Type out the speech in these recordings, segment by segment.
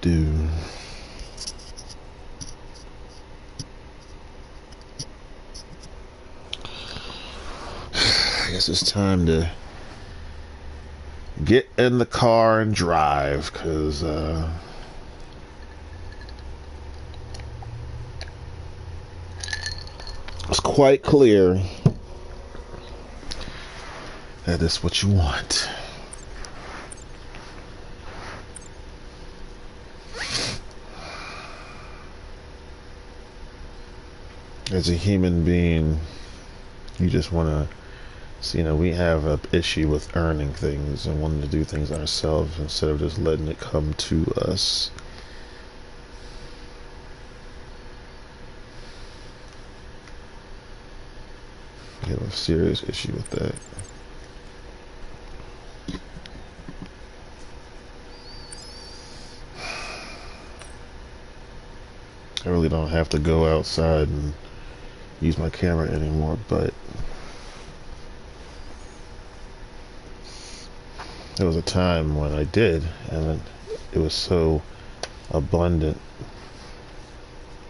do. I guess it's time to get in the car and drive, because it's quite clear that is what you want. As a human being, you just want to see, we have an issue with earning things and wanting to do things ourselves instead of just letting it come to us. We have a serious issue with that. I really don't have to go outside and use my camera anymore, but there was a time when I did, and it was so abundant.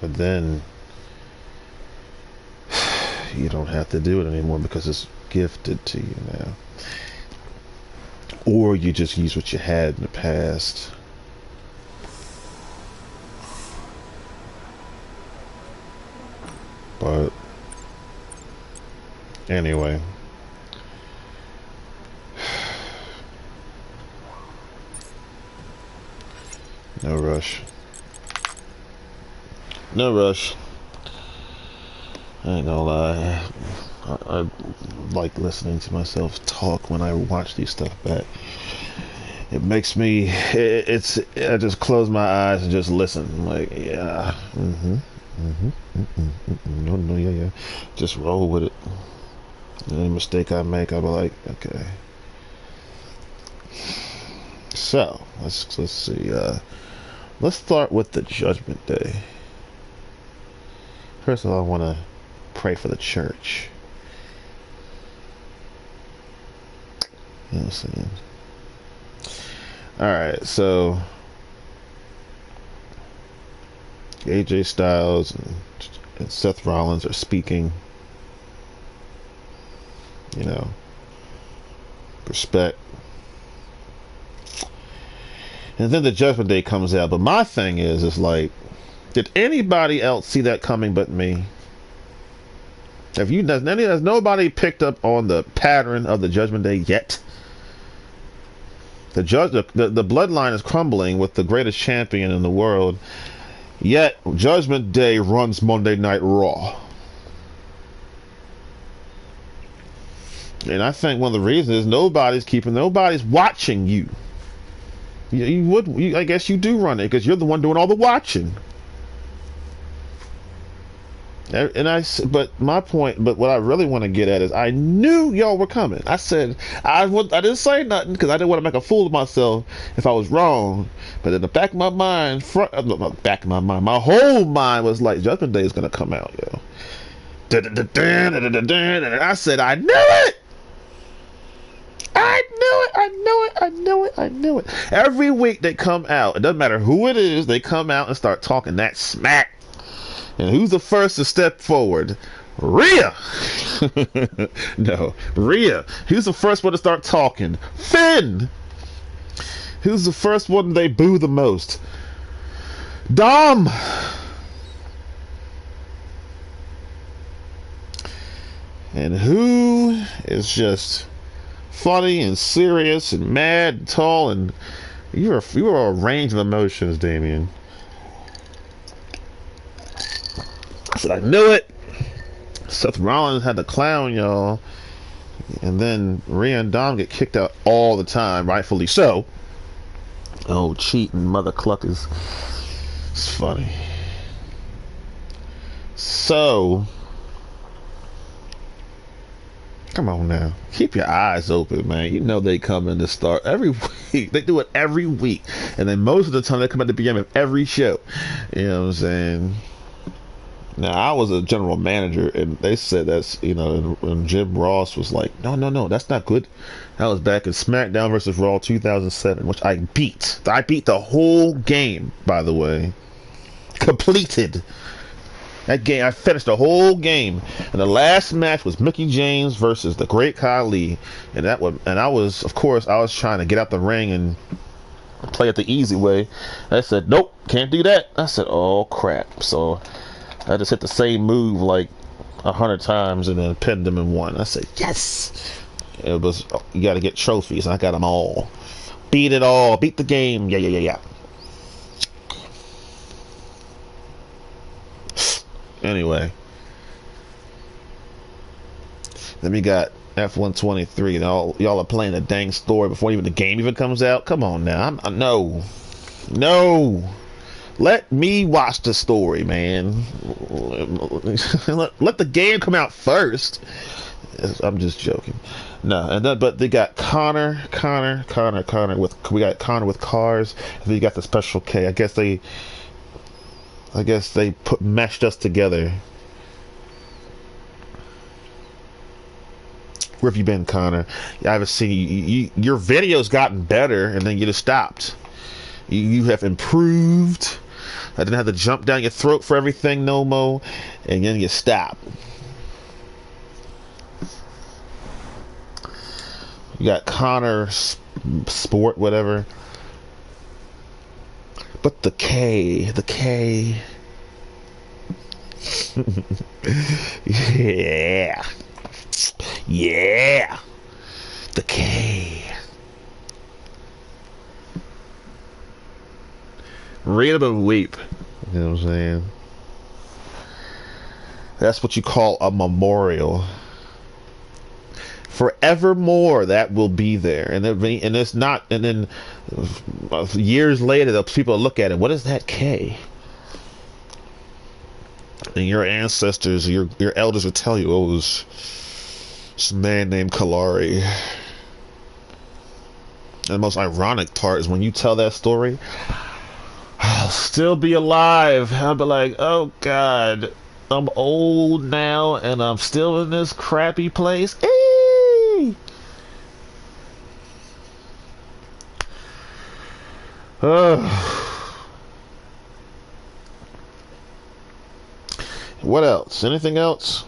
But then you don't have to do it anymore because it's gifted to you now. Or you just use what you had in the past. But anyway, no rush. No rush. I ain't gonna lie. I like listening to myself talk when I watch these stuff back. It makes me. I just close my eyes and just listen. I'm like, yeah. No, yeah. Just roll with it. Any mistake I make, I'll be like, okay. So let's see. Let's start with the Judgment Day. First of all, I want to pray for the church. You know what I'm saying? Alright, so AJ Styles and Seth Rollins are speaking. Respect. And then the Judgment Day comes out. But my thing is like, did anybody else see that coming but me? Has nobody picked up on the pattern of the Judgment Day yet? The bloodline is crumbling with the greatest champion in the world, yet Judgment Day runs Monday Night Raw. And I think one of the reasons is nobody's watching you. I guess you do run it because you're the one doing all the watching. But what I really want to get at is I knew y'all were coming. I said I didn't say nothing because I didn't want to make a fool of myself if I was wrong. But in the back of my mind, my whole mind was like, Judgment Day is gonna come out, yo. And I said, I knew it. I knew it. Every week they come out. It doesn't matter who it is. They come out and start talking that smack. And who's the first to step forward? Rhea. No, Rhea. Who's the first one to start talking? Finn. Who's the first one they boo the most? Dom. And who is just funny and serious and mad and tall, and you are a range of emotions, Damien. I said I knew it. Seth Rollins had to clown y'all, and then Rhea and Dom get kicked out all the time, rightfully so. Oh, cheating mother cluckers. It's funny. So come on now. Keep your eyes open, man. You know they come in to start every week. They do it every week. And then most of the time they come at the beginning of every show. You know what I'm saying? Now I was a general manager, and they said that's and Jim Ross was like, no, no, no, that's not good. That was back in SmackDown versus Raw 2007, which I beat. I beat the whole game, by the way, completed that game. I finished the whole game, and the last match was Mickey James versus the Great Khali, and I was, of course, I was trying to get out the ring and play it the easy way. I said, nope, can't do that. I said, oh crap. So I just hit the same move like 100 times and then pinned them in one. I said, yes. It was, you got to get trophies, and I got them all. Beat it all. Beat the game. Yeah, yeah, yeah, yeah. Anyway. Then we got F123, and y'all are playing a dang story before even the game even comes out. Come on now. No. No. Let me watch the story, man. Let the game come out first. I'm just joking. No, but they got Connor with, we got Connor with cars, and then you got the Special K. I guess they meshed us together. Where have you been, Connor? I haven't seen you. Your video's gotten better, and then you just stopped. You have improved. I didn't have to jump down your throat for everything no more, and then you stop. You got Connor Sport, whatever. But the K. Yeah. Yeah. The K. Read them and weep. You know what I'm saying? That's what you call a memorial. Forevermore, that will be there, and it's not. And then years later, people look at it. What is that K? And your ancestors, your elders will tell you, oh, it was this man named Kalari. And the most ironic part is when you tell that story, I'll still be alive. I'll be like, oh God, I'm old now, and I'm still in this crappy place. What else? Anything else?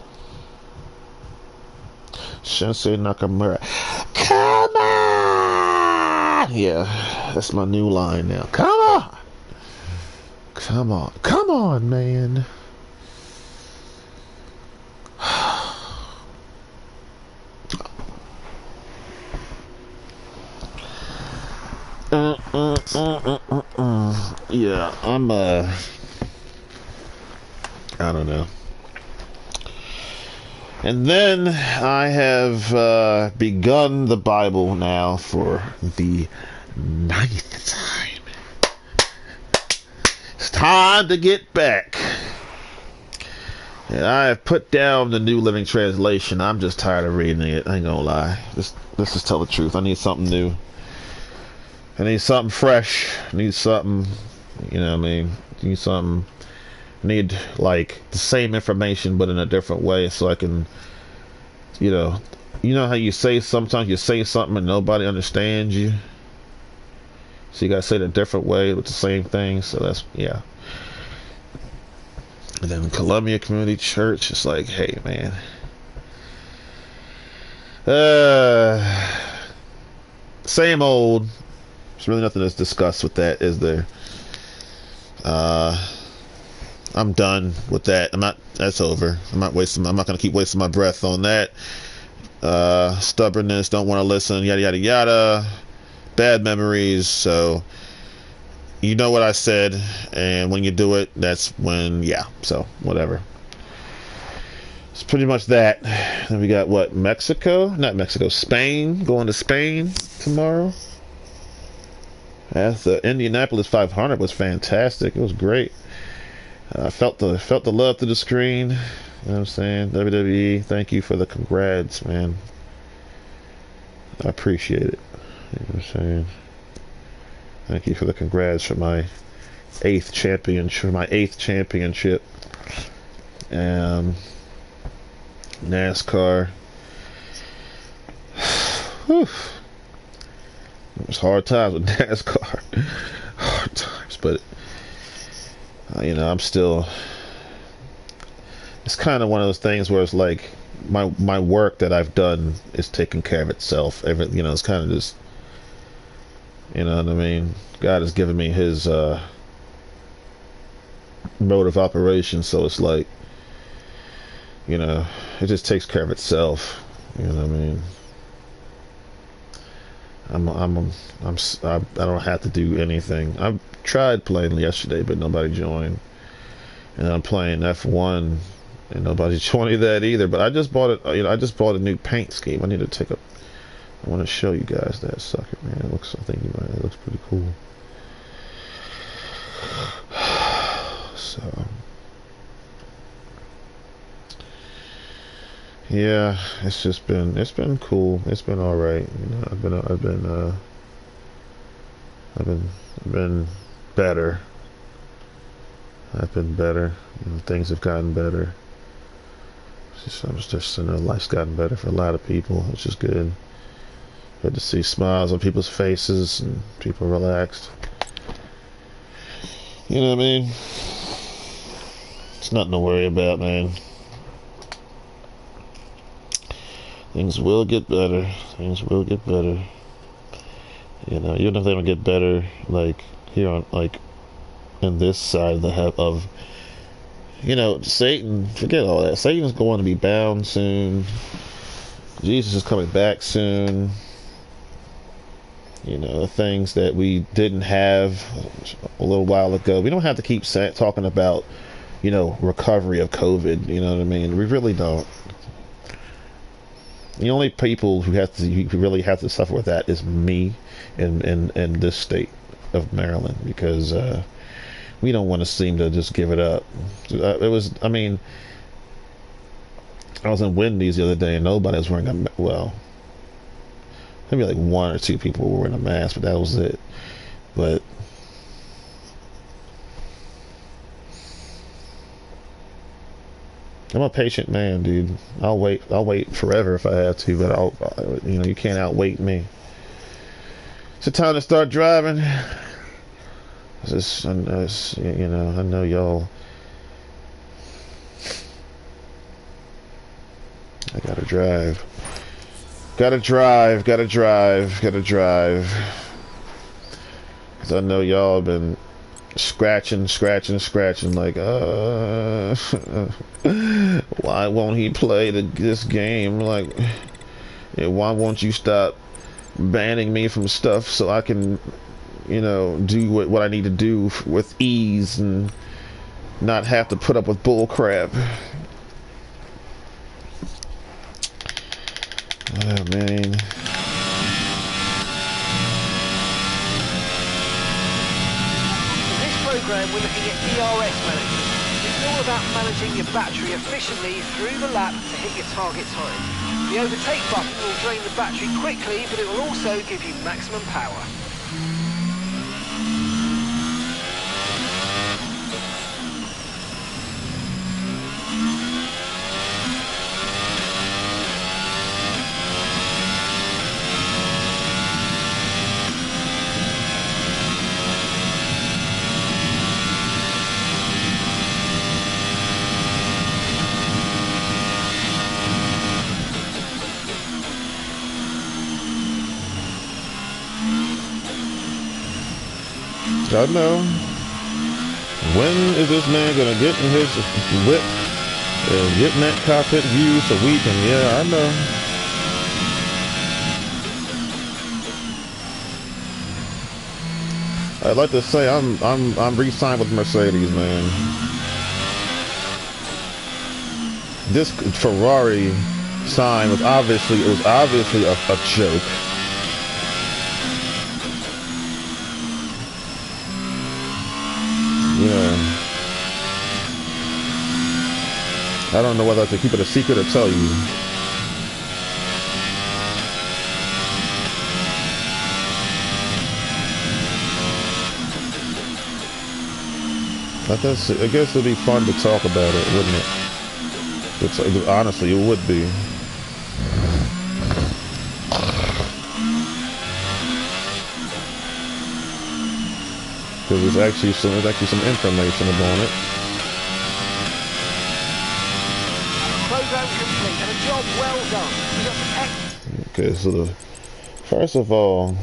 Shinsuke Nakamura. Come on! Yeah, that's my new line now. Come on! Come on. Come on, man. Yeah, I don't know. And then I have begun the Bible now for the 9th time. It's time to get back. And I have put down the New Living Translation. I'm just tired of reading it. I ain't gonna lie. Let's just tell the truth. I need something new. I need something fresh. I need something, you know what I mean? I need something. I need, like, the same information but in a different way so I can, you know how you say sometimes you say something and nobody understands you? So you gotta say it a different way with the same thing. So that's, yeah. And then Columbia Community Church, it's like, hey, man. Same old. There's really nothing to discuss with that, is there? I'm done with that. That's over. I'm not gonna keep wasting my breath on that. Stubbornness, don't want to listen, yada yada yada. Bad memories, so you know what I said, and when you do it, that's when, yeah, so whatever. It's pretty much that. Then we got what? Spain, going to Spain tomorrow. The Indianapolis 500 was fantastic. It was great. I felt the love through the screen. You know what I'm saying? WWE, thank you for the congrats, man. I appreciate it. You know what I'm saying? Thank you for the congrats for my 8th championship. And NASCAR. Whew. It was hard times with NASCAR. Hard times, but you know, I'm still. It's kind of one of those things where it's like my work that I've done is taking care of itself. You know, it's kind of just, you know what I mean. God has given me His mode of operation, so it's like, you know, it just takes care of itself. You know what I mean. I don't have to do anything. I tried playing yesterday, but nobody joined. And I'm playing F1, and nobody joined that either. But I just bought it. You know, I just bought a new paint scheme. I need to take a. I want to show you guys that sucker, man. It looks. I think it looks pretty cool. So. Yeah, it's been cool. It's been all right. You know, I've been better. I've been better. You know, things have gotten better. I know life's gotten better for a lot of people, which is good. Good to see smiles on people's faces and people relaxed. You know what I mean? It's nothing to worry about, man. Things will get better. Things will get better. You know, even if they don't get better, like here on, like in this side of, you know, Satan. Forget all that. Satan's going to be bound soon. Jesus is coming back soon. You know, the things that we didn't have a little while ago. We don't have to keep talking about, you know, recovery of COVID. You know what I mean? We really don't. The only people who really have to suffer with that is me in this state of Maryland, because we don't want to seem to just give it up. I was in Wendy's the other day and nobody was wearing a, well, maybe like one or two people were wearing a mask, but that was it. But I'm a patient man, dude. I'll wait forever if I have to, but you know, you can't outwait me. It's time to start driving. You know, I know y'all. I gotta drive. Gotta drive. Cause I know y'all have been scratching like why won't he play this game, like, yeah, why won't you stop banning me from stuff so I can, you know, do what I need to do with ease and not have to put up with bull crap. Oh man. Program, we're looking at ERS management. It's all about managing your battery efficiently through the lap to hit your target time. The overtake button will drain the battery quickly, but it will also give you maximum power. I know. When is this man gonna get in his whip and get in that cockpit view so we can? Yeah, I know. I'd like to say I'm re-signed with Mercedes, man. This Ferrari sign was obviously a joke. Yeah. I don't know whether I should keep it a secret or tell you. I guess it'd be fun to talk about it, wouldn't it? Honestly, it would be. Because there's actually some information about it. Program complete and a job well done. Okay, so first of all,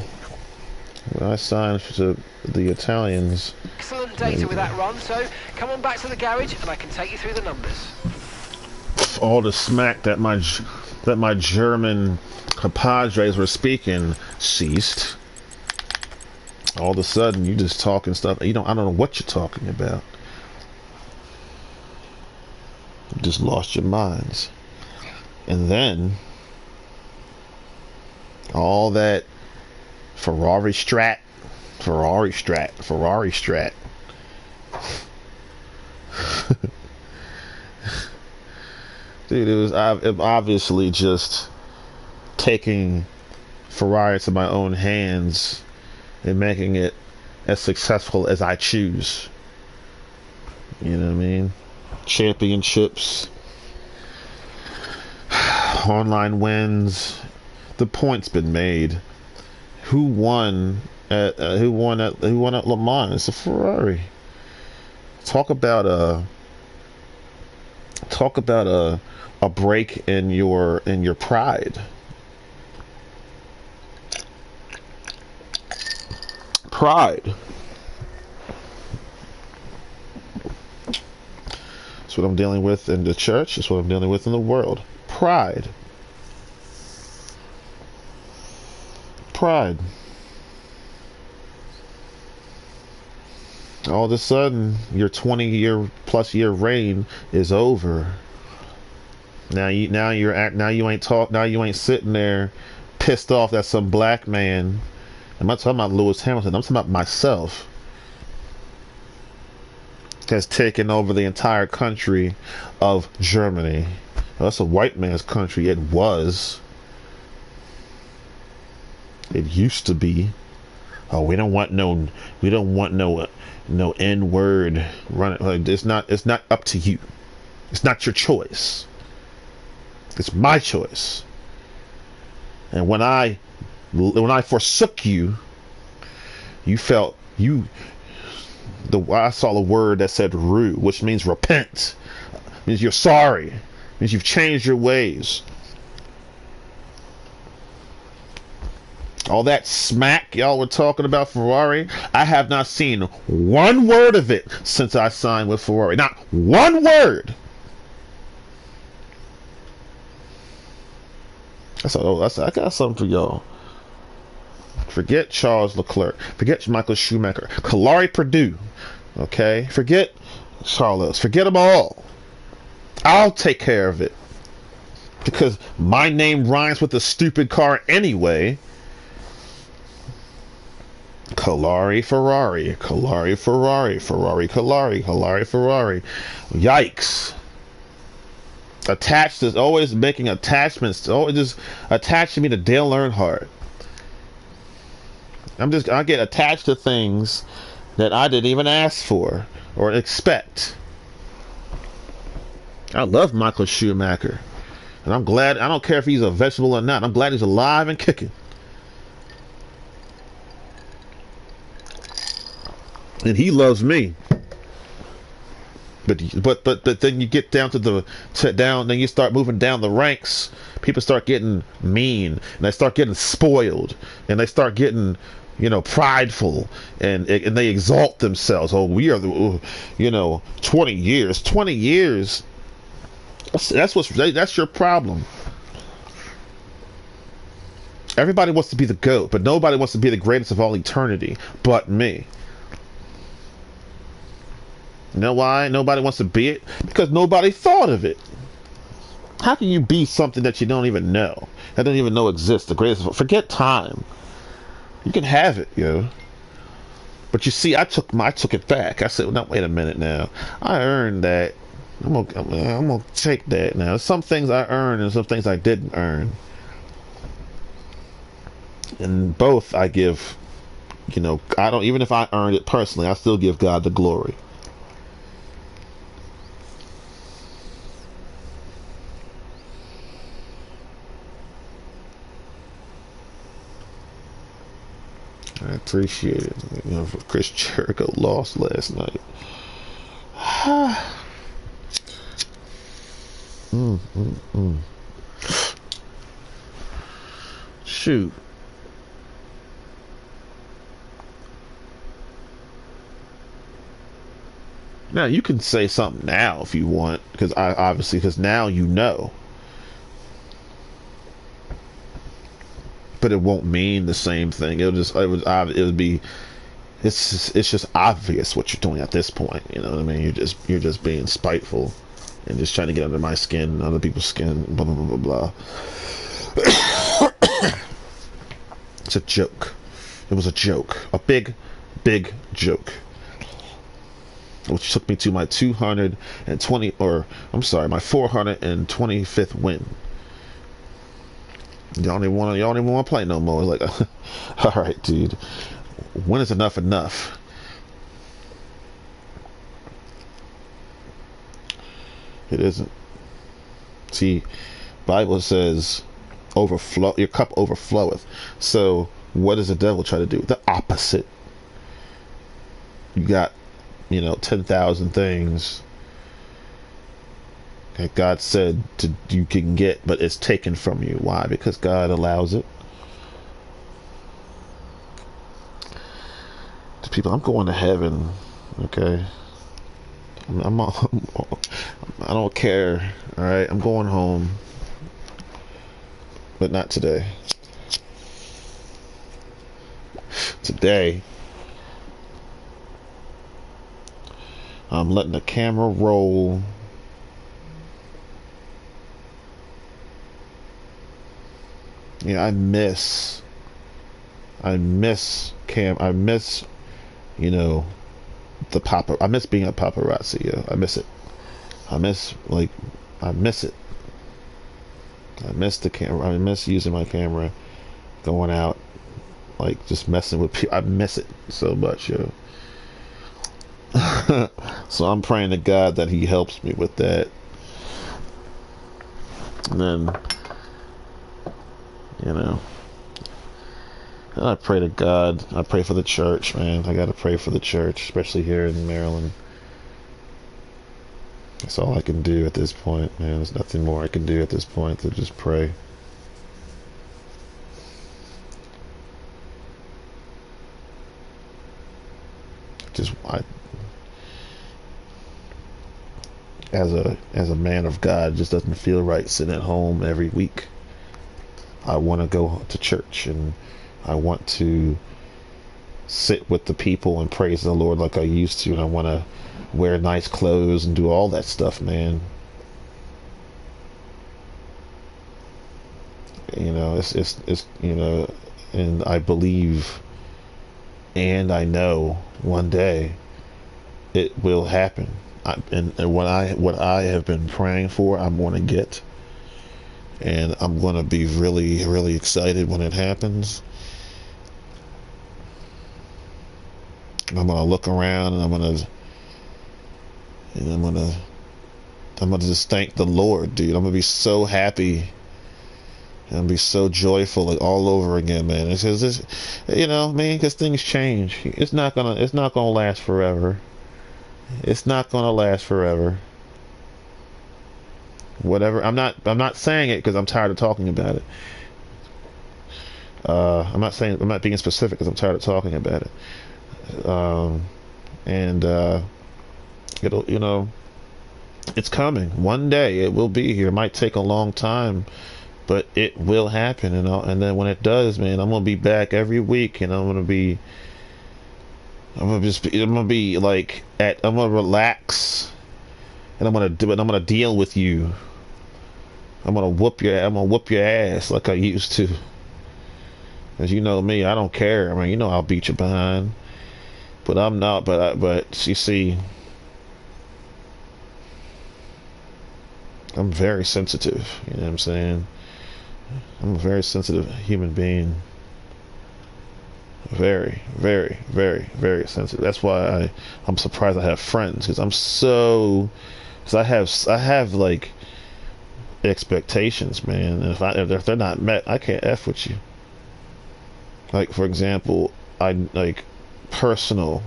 when I signed to the Italians. Excellent data with that run, so come on back to the garage and I can take you through the numbers. All the smack that my German compadres were speaking ceased. All of a sudden, you just talking stuff. I don't know what you're talking about. You just lost your minds. And then all that Ferrari strat. Dude, it was obviously just taking Ferrari into my own hands and making it as successful as I choose. You know what I mean? Championships, online wins. The point's been made. Who won at Le Mans? It's a Ferrari. Talk about a break in your pride. Pride. That's what I'm dealing with in the church. That's what I'm dealing with in the world. Pride. Pride. All of a sudden, your 20+ year reign is over. Now you ain't sitting there pissed off that some black man. I'm not talking about Lewis Hamilton. I'm talking about myself. Has taken over the entire country of Germany. Well, that's a white man's country. It was. It used to be. Oh, we don't want no N-word running. Like, it's not up to you. It's not your choice. It's my choice. And when I forsook you, I saw the word that said "ru," which means repent. It means you're sorry. It means you've changed your ways. All that smack y'all were talking about Ferrari, I have not seen one word of it since I signed with Ferrari. Not one word. I got something for y'all. Forget Charles Leclerc. Forget Michael Schumacher. Kalari Purdue. Okay? Forget Charles. Forget them all. I'll take care of it. Because my name rhymes with the stupid car anyway. Kalari Ferrari. Kalari Ferrari. Ferrari Kalari. Kalari Ferrari. Yikes. Attached is always making attachments. Always just attaching me to Dale Earnhardt. I get attached to things that I didn't even ask for or expect. I love Michael Schumacher. And I'm glad, I don't care if he's a vegetable or not. I'm glad he's alive and kicking. And he loves me. But then you get down then you start moving down the ranks. People start getting mean, and they start getting spoiled, and they start getting, prideful, and they exalt themselves. Oh, we are the, 20 years. 20 years. That's your problem. Everybody wants to be the GOAT, but nobody wants to be the greatest of all eternity but me. You know why nobody wants to be it? Because nobody thought of it. How can you be something that you don't even know? That don't even know exists? The greatest. Forget time. You can have it, But you see, I took it back. I said, well, no, wait a minute now. I earned that. I'm gonna take that now. Some things I earned and some things I didn't earn. And both I give, I don't, even if I earned it personally, I still give God the glory. I appreciate it. You know, Chris Jericho lost last night. Shoot. Now you can say something now if you want, because now you know, but it won't mean the same thing. It would be it's just obvious what you're doing at this point. You know what I mean? You're just being spiteful and just trying to get under my skin, other people's skin, blah blah blah blah blah. It's a joke. It was a joke, a big joke, which took me to my 220, or I'm sorry, my 425th win. Y'all don't even want to play no more. It's like, all right, dude, when is enough? It isn't. See, Bible says, overflow, your cup overfloweth. So what does the devil try to do? The opposite. You got, 10,000 things that God said you can get, but it's taken from you. Why? Because God allows it. To people, I'm going to heaven. Okay, I don't care. All right, I'm going home, but not today. Today, I'm letting the camera roll. Yeah, I miss cam. I miss, I miss being a paparazzi. Yeah, I miss it. I miss it. I miss the camera. I miss using my camera, going out, just messing with people. I miss it so much, yo. So I'm praying to God that He helps me with that. And then, and I pray to God. I pray for the church, man. I gotta pray for the church, especially here in Maryland. That's all I can do at this point, man. There's nothing more I can do at this point to just pray. As a man of God, it just doesn't feel right sitting at home every week. I want to go to church, and I want to sit with the people and praise the Lord like I used to, and I want to wear nice clothes and do all that stuff, man. It's and I believe and I know one day it will happen. And what I have been praying for, I'm going to get, and I'm going to be really, really excited when it happens. I'm going to look around, and I'm going to just thank the Lord, dude. I'm going to be so happy. And be so joyful all over again, man. It's just, because things change. It's not gonna last forever. It's not gonna last forever. Whatever. I'm not saying it because I'm tired of talking about it. I'm not being specific because I'm tired of talking about it. It'll, it's coming. One day it will be here. It might take a long time, but it will happen, and then when it does, man, I'm gonna be back every week, and I'm gonna relax, and I'm gonna deal with you. I'm gonna whoop your ass like I used to. As you know me, I don't care. I mean, I'll beat you behind, but I'm not. But you see, I'm very sensitive. You know what I'm saying? I'm a very sensitive human being. Very, very, very, very sensitive. That's why I'm surprised I have friends, because I have expectations, man. And if they're not met, I can't F with you. Like, for example, I like personal.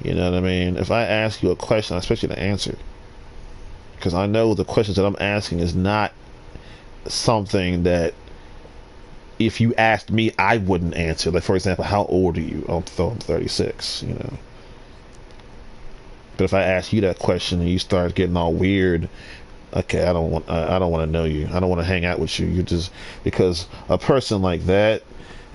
You know what I mean? If I ask you a question, I expect you to answer, because I know the questions that I'm asking is not something that if you asked me, I wouldn't answer. Like, for example, how old are you? I'm 36, you know. But if I ask you that question and you start getting all weird, okay, I don't want to know you. I don't want to hang out with you. You just, because a person like that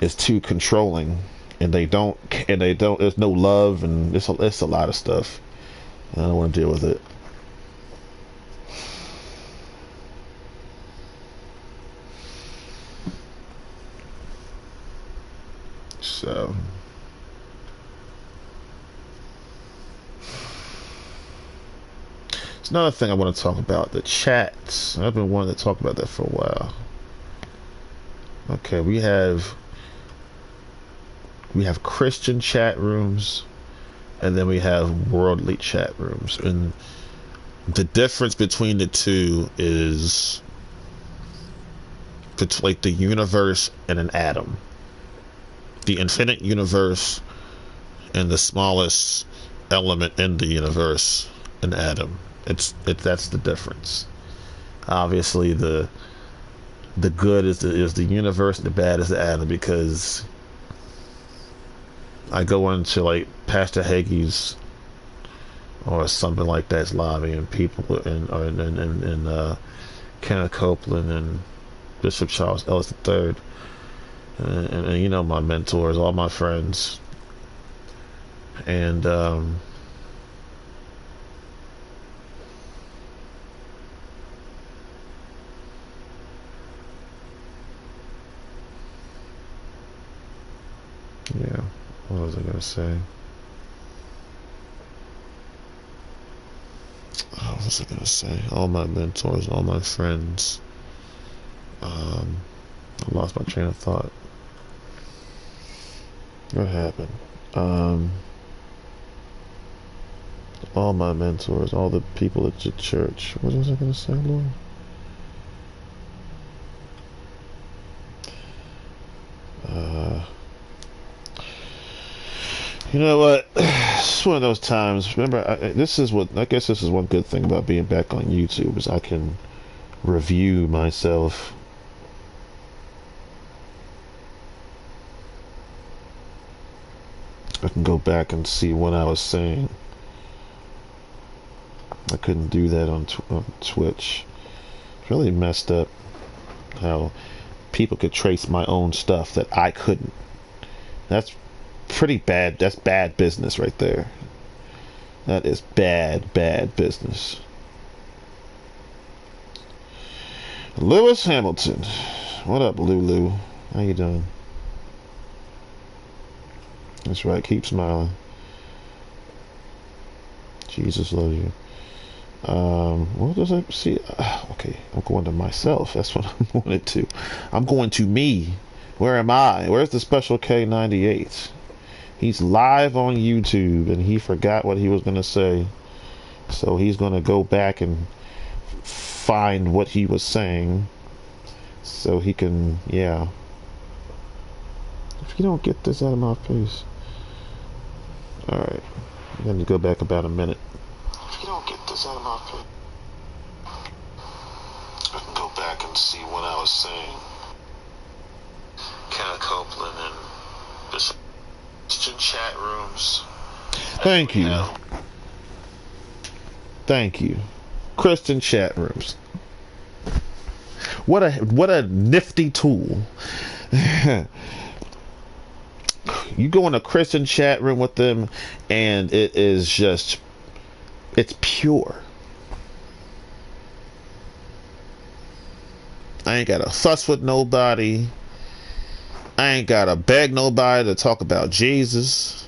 is too controlling, and they don't, there's no love, and it's a lot of stuff. I don't want to deal with it. So it's another thing I want to talk about, the chats. I've been wanting to talk about that for a while. Okay, we have Christian chat rooms, and then we have worldly chat rooms, and the difference between the two is it's like the universe and an atom, the infinite universe and the smallest element in the universe, an atom. That's the difference. Obviously, the good is the universe, and the bad is the atom, because I go into like Pastor Hagee's or something like that's lobby, and people and Kenneth Copeland and Bishop Charles Ellis III, and you know, my mentors, all my friends, and yeah, what was I gonna say? What was I gonna say? All my mentors, all my friends. I lost my train of thought. What happened? All my mentors, all the people at the church. What was I gonna say, Lord? You know what? It's one of those times. Remember, I guess this is one good thing about being back on YouTube, is I can review myself. I can go back and see what I was saying. I couldn't do that on Twitch. It's really messed up how people could trace my own stuff that I couldn't. That's pretty bad. That's bad business right there. That is bad business. Lewis Hamilton. What up, Lulu? How you doing? That's right. Keep smiling. Jesus loves you. What does I see? Okay, I'm going to myself. That's what I'm going to. I'm going to me. Where am I? Where's the Special K98? He's live on YouTube, and he forgot what he was going to say. So he's going to go back and find what he was saying, so he can, yeah. If you don't get this out of my face. Alright. I'm going to go back about a minute. If you don't get this out of my face, I can go back and see what I was saying. Kenneth Copeland and Bishop chat rooms. Thank you. Thank you. Christian chat rooms. What a nifty tool. You go in a Christian chat room with them, and it is just, it's pure. I ain't gotta fuss with nobody. I ain't gotta beg nobody to talk about Jesus.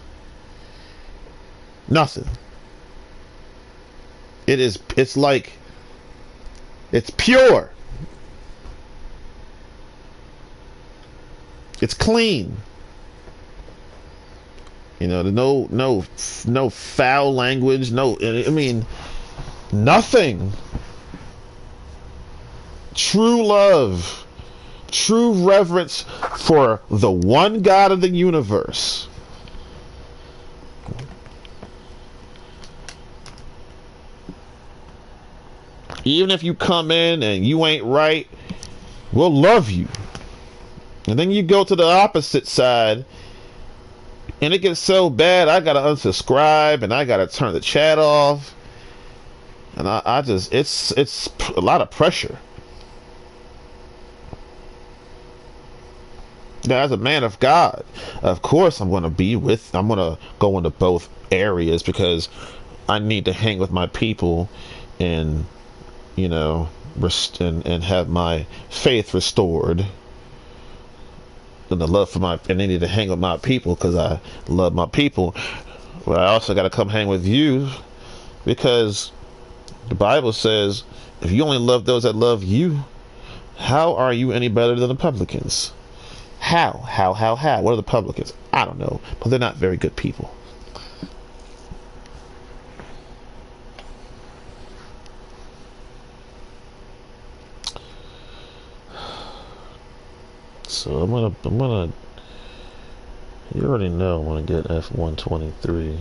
Nothing. It's like, it's pure. It's clean. You know, no foul language, I mean, nothing. True love, true reverence for the one God of the universe. Even if you come in and you ain't right, we'll love you. And then you go to the opposite side, and it gets so bad, I gotta unsubscribe and I gotta turn the chat off. And I just, it's a lot of pressure. Now, as a man of God, of course I'm gonna go into both areas because I need to hang with my people and, you know, and have my faith restored. And the love for and I need to hang with my people because I love my people. But I also got to come hang with you because the Bible says if you only love those that love you, how are you any better than the publicans? How? What are the publicans? I don't know, but they're not very good people. So I'm gonna, you already know I'm gonna get F123.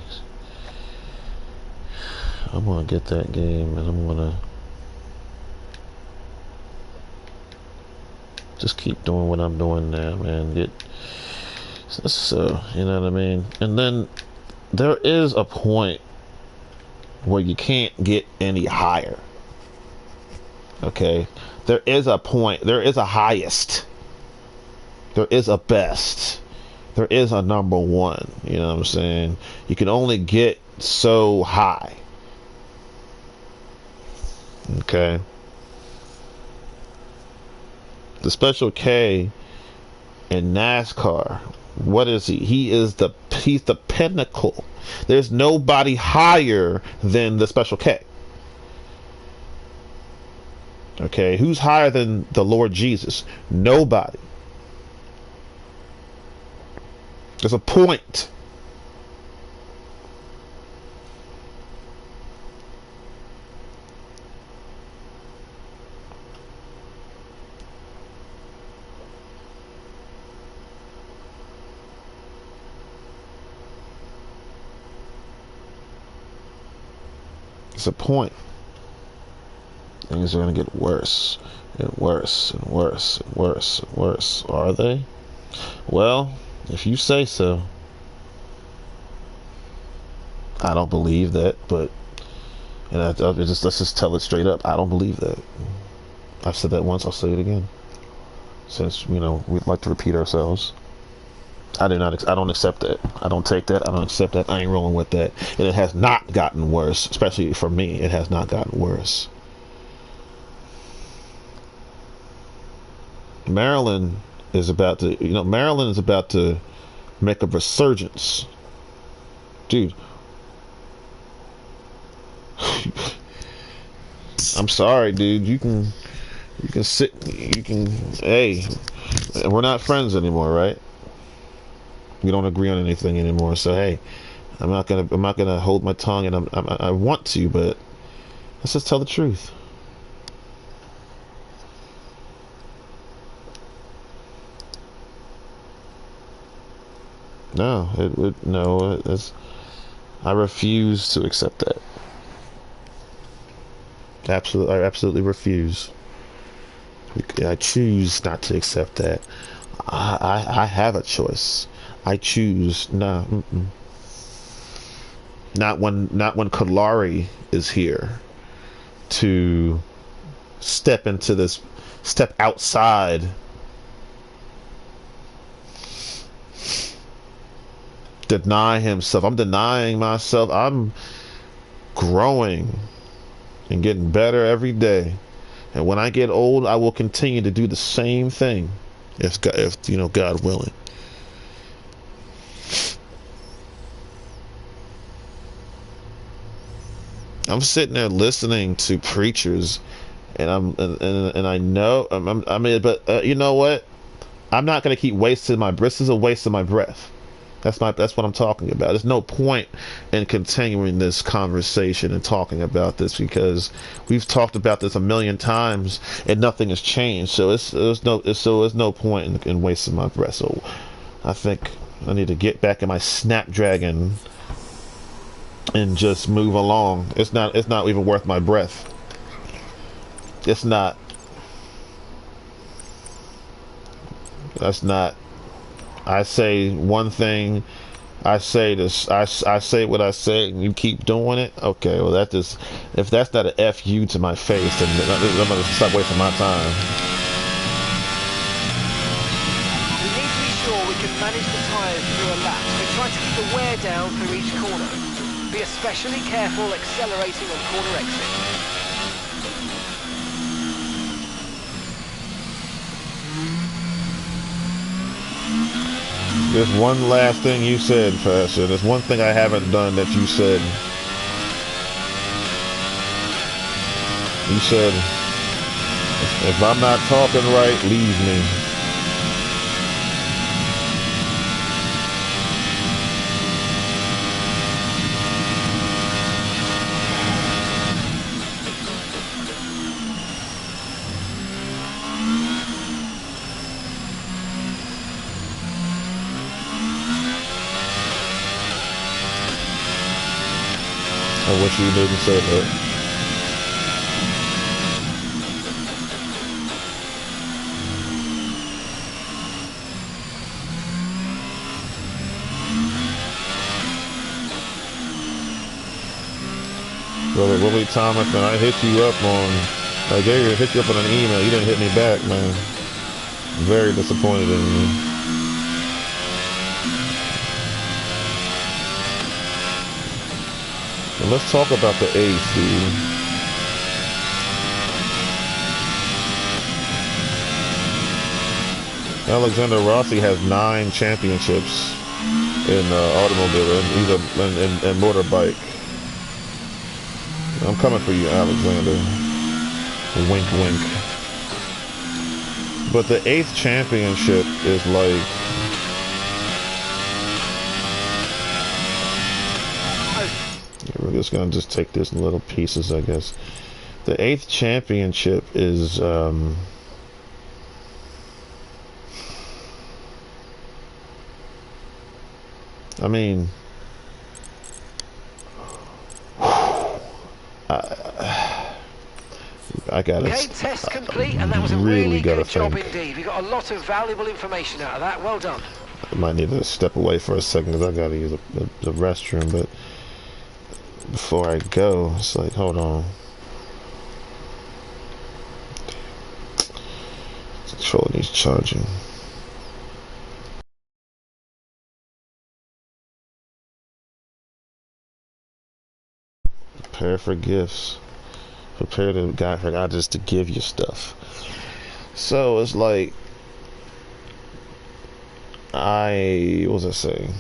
I'm gonna get that game and I'm gonna just keep doing what I'm doing now, man. So, you know what I mean? And then there is a point where you can't get any higher. Okay? There is a point, there is a highest. There is a best. There is a number one. You know what I'm saying? You can only get so high. Okay? The Special K in NASCAR, what is he? He's the pinnacle. There's nobody higher than the Special K. Okay? Who's higher than the Lord Jesus? Nobody. There's a point. It's a point. Things are going to get worse and worse and worse and worse and worse. Are they? Well, if you say so. I don't believe that, but let's just tell it straight up. I don't believe that. I've said that once, I'll say it again. Since, you know, we'd like to repeat ourselves. I don't accept that. I don't take that. I don't accept that. I ain't rolling with that. And it has not gotten worse, especially for me. It has not gotten worse. Maryland is about to make a resurgence. Dude. I'm sorry, dude. Hey, we're not friends anymore, right? We don't agree on anything anymore. So hey, I'm not gonna hold my tongue, and I want to, but let's just tell the truth. No, I refuse to accept that. I absolutely refuse. I choose not to accept that. I have a choice. I choose not when Kalari is here to step outside, deny himself. I'm denying myself. I'm growing and getting better every day. And when I get old, I will continue to do the same thing, if God willing. I'm sitting there listening to preachers, and I know but you know what? I'm not gonna keep wasting my breath. This is a waste of my breath. That's what I'm talking about. There's no point in continuing this conversation and talking about this because we've talked about this a million times and nothing has changed. So there's no point in wasting my breath. So I think I need to get back in my Snapdragon and just move along. It's not even worth my breath. It's not. That's not. I say one thing. I say this. I say what I say, and you keep doing it. Okay. Well, that just. If that's not an FU to my face, then I'm gonna stop wasting my time. We need to be sure we can manage the tyres through a lap, so try to keep the wear down through each corner. Be especially careful accelerating on corner exit. There's one last thing you said, Pastor. There's one thing I haven't done that you said. You said, if I'm not talking right, leave me. I wish you didn't say that. Brother Willie Thomas, man, I hit you up on an email. You didn't hit me back, man. Very disappointed in you. And let's talk about the eighth, dude. Alexander Rossi has 9 championships in automobile and motorbike. I'm coming for you, Alexander. Wink, wink. But the 8th championship is like... We're just gonna take this in little pieces, I guess. The 8th championship is I mean, I got it. Okay, test complete, and that was a really good job indeed. We got a lot of valuable information out of that. Well done. I might need to step away for a second because I gotta use the restroom, but before I go, it's like, hold on. Control needs charging. Prepare for gifts. Prepare for God just to give you stuff. So it's like, what was I saying?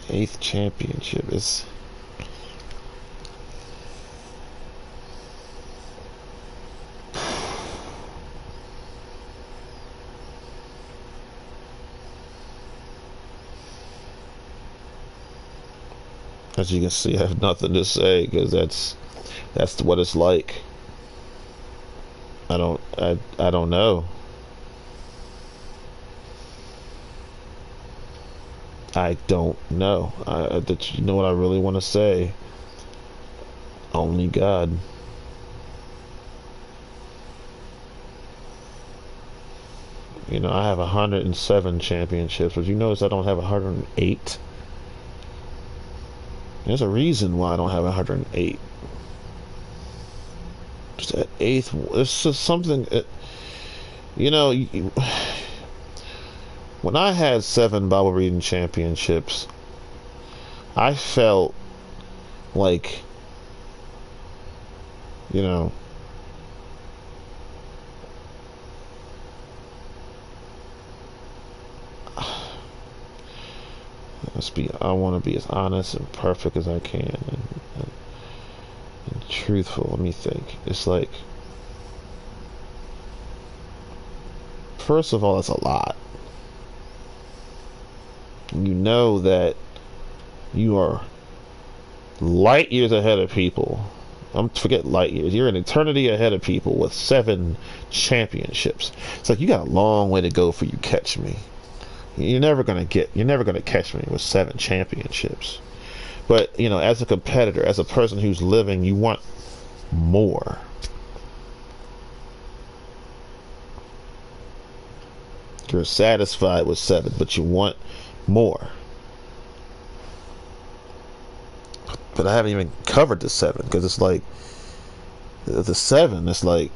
The 8th championship is... As you can see, I have nothing to say because that's what it's like. I don't know. I don't know. You know what I really want to say? Only God. You know, I have 107 championships, but you notice I don't have 108. There's a reason why I don't have 108. Just that 8th. It's just something. You know, when I had 7 Bible reading championships, I felt like, you know, I want to be as honest and perfect as I can and truthful. Let me think. It's like, first of all, it's a lot. You know that you are light years ahead of people. Forget light years. You're an eternity ahead of people with 7 championships. It's like you got a long way to go before you catch me. You're never gonna catch me with 7 championships. But, you know, as a competitor, as a person who's living, you want more. You're satisfied with 7, but you want more. But I haven't even covered the 7, because it's like the 7. It's like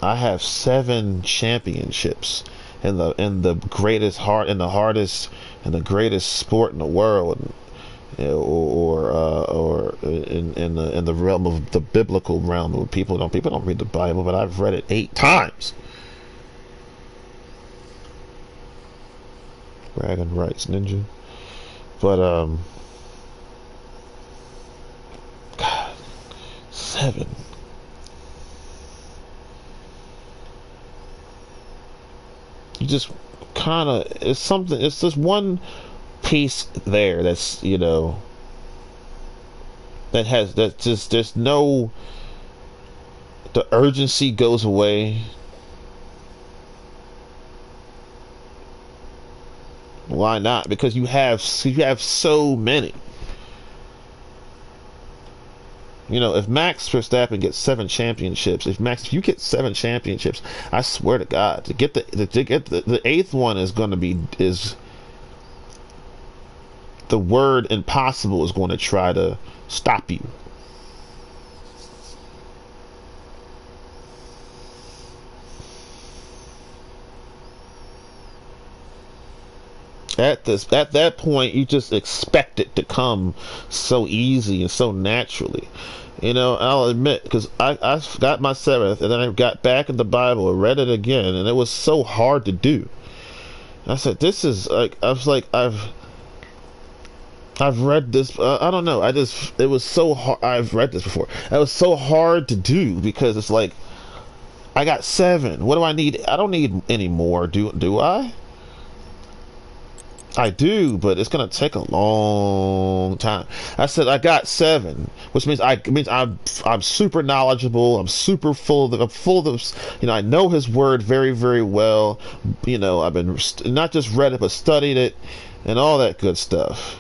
I have 7 championships in the greatest hardest and the greatest sport in the world, or in the realm of the biblical realm, where people don't read the Bible, but I've read it 8 times. Bragging rights, ninja. But God, 7. You just kind of, it's something. It's just one piece there that's, you know, that just, there's no, the urgency goes away. Why not? Because you have so many. You know, if Max Verstappen gets 7 championships, if you get 7 championships, I swear to God, to get the 8th one is going to be, is the word impossible is going to try to stop you. At that point, you just expect it to come so easy and so naturally. You know, I'll admit, because I got my 7th, and then I got back in the Bible and read it again, and it was so hard to do. I said, this is like, I was like, I've read this, I don't know, it was so hard. I've read this before. It was so hard to do, because it's like, I got 7. What do I need? I don't need any more, do I? I do, but it's gonna take a long time. I said I got 7, which means I'm super knowledgeable. I'm super full of, you know, I know His Word very, very well. You know, I've been not just read it, but studied it, and all that good stuff.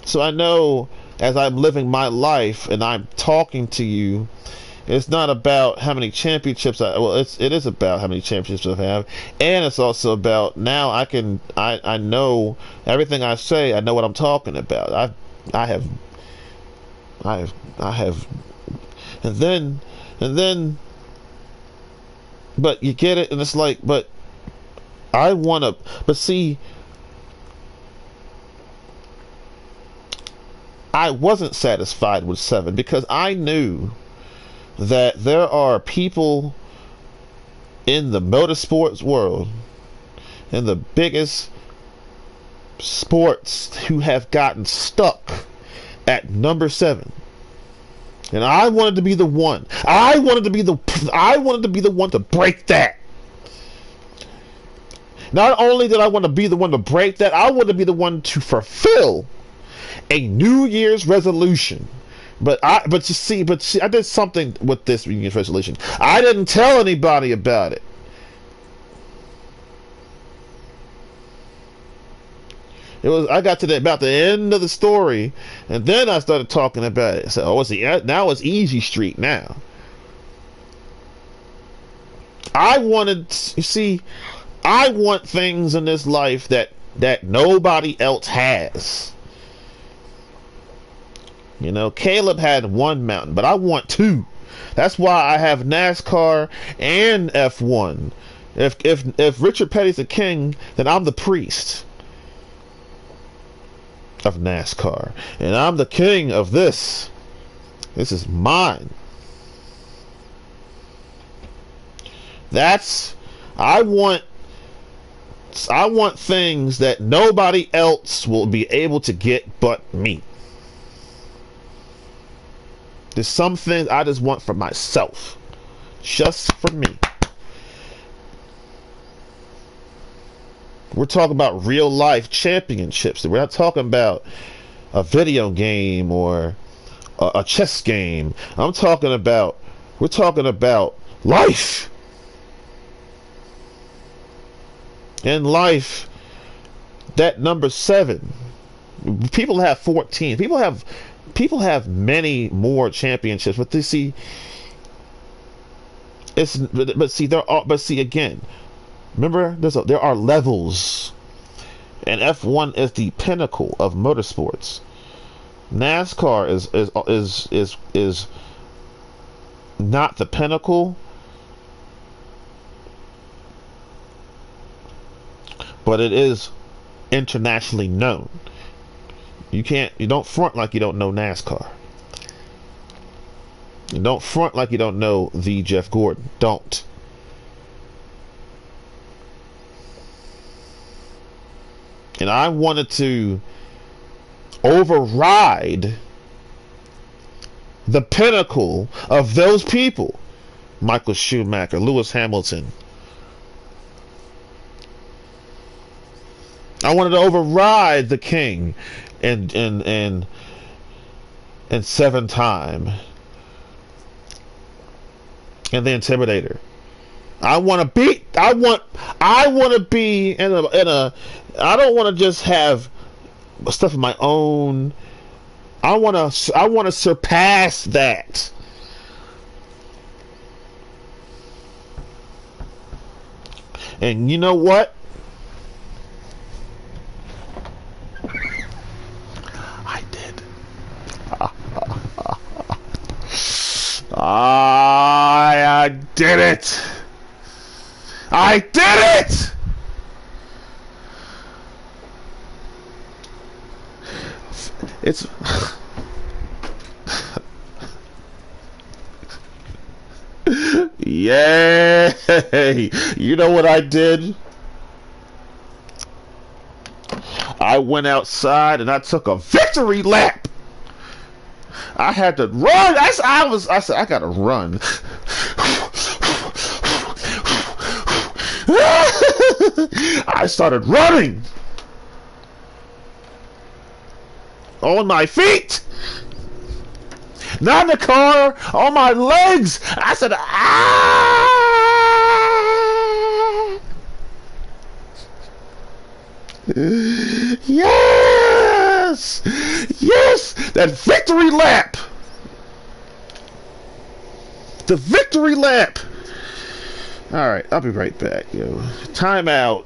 So I know, as I'm living my life and I'm talking to you, it's not about how many championships it is about how many championships I have, and it's also about, now I know everything I say. I know what I'm talking about. I have, and then, but you get it, and it's like, but see, I wasn't satisfied with 7, because I knew that there are people in the motorsports world, in the biggest sports, who have gotten stuck at number 7. And I wanted to be the one. I wanted to be the one to break that. Not only did I want to be the one to break that, I wanted to be the one to fulfill a New Year's resolution. But I did something with this New Year's resolution. I didn't tell anybody about it. I got to about the end of the story, and then I started talking about it. So, now it's easy street now. I want things in this life that nobody else has. You know, Caleb had 1 mountain, but I want 2. That's why I have NASCAR and F1. If Richard Petty's the king, then I'm the priest of NASCAR, and I'm the king of this. This is mine. I want things that nobody else will be able to get but me. There's some things I just want for myself. Just for me. We're talking about real life championships. We're not talking about a video game or a chess game. We're talking about life. In life, that number 7, people have 14. People have many more championships, but they see it's but see there are but see again. Remember, there are levels, and F1 is the pinnacle of motorsports. NASCAR is not the pinnacle, but it is internationally known. You don't front like you don't know NASCAR. You don't front like you don't know the Jeff Gordon. Don't. And I wanted to override the pinnacle of those people. Michael Schumacher, Lewis Hamilton. I wanted to override the king and 7-time and the Intimidator. I want to be in a I don't want to just have stuff of my own. I want to surpass that. And you know what? I did. I did it. I did it. It's yay! You know what I did? I went outside and I took a victory lap. I had to run. I said I gotta run. I started running on my feet, not in the car, on my legs. I said, ah! Yes! Yes! That victory lap! The victory lap! Alright, I'll be right back, yo. Time out.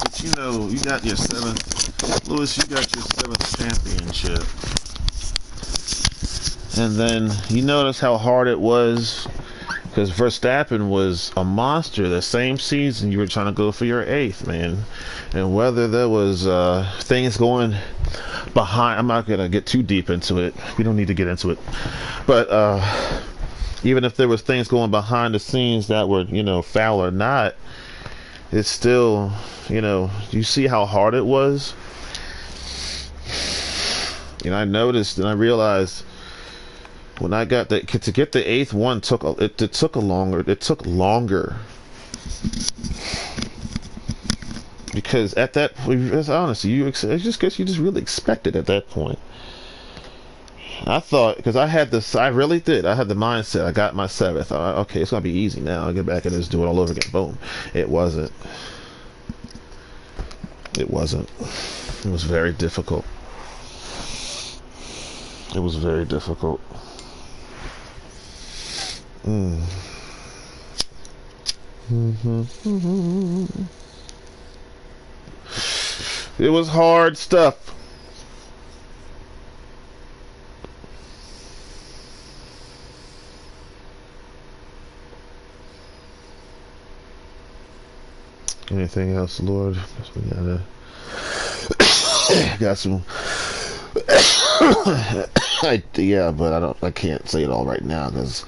But you know, you got your 7th, Lewis, you got your 7th championship. And then you notice how hard it was, because Verstappen was a monster the same season you were trying to go for your 8th, man. And whether there was things going behind, I'm not going to get too deep into it. We don't need to get into it. But even if there was things going behind the scenes that were, you know, foul or not, it's still, you know, you see how hard it was. And I noticed and I realized when I got to get the 8th one it took longer because at that point, that's honestly, I just guess you just really expect it at that point. I thought, because I really did. I had the mindset. I got my 7th. Okay, it's gonna be easy now. I'll get back and just do it all over again. Boom. It wasn't. It wasn't. It was very difficult. It was very difficult. It was hard stuff. Anything else, Lord? Guess we got some. Yeah, but I can't say it all right now because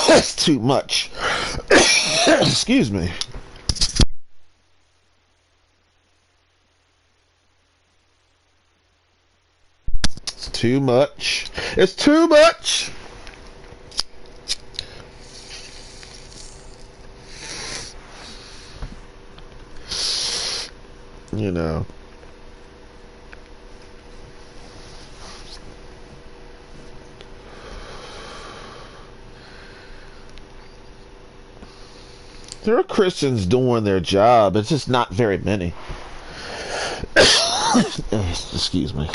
it's too much. Excuse me. It's too much. It's too much. You know. There are Christians doing their job. It's just not very many. Excuse me.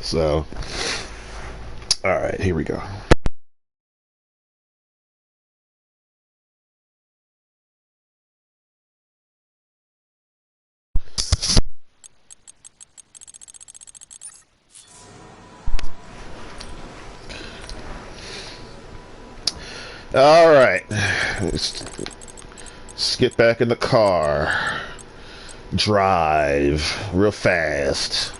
So, all right, here we go. All right, let's get back in the car. Drive real fast.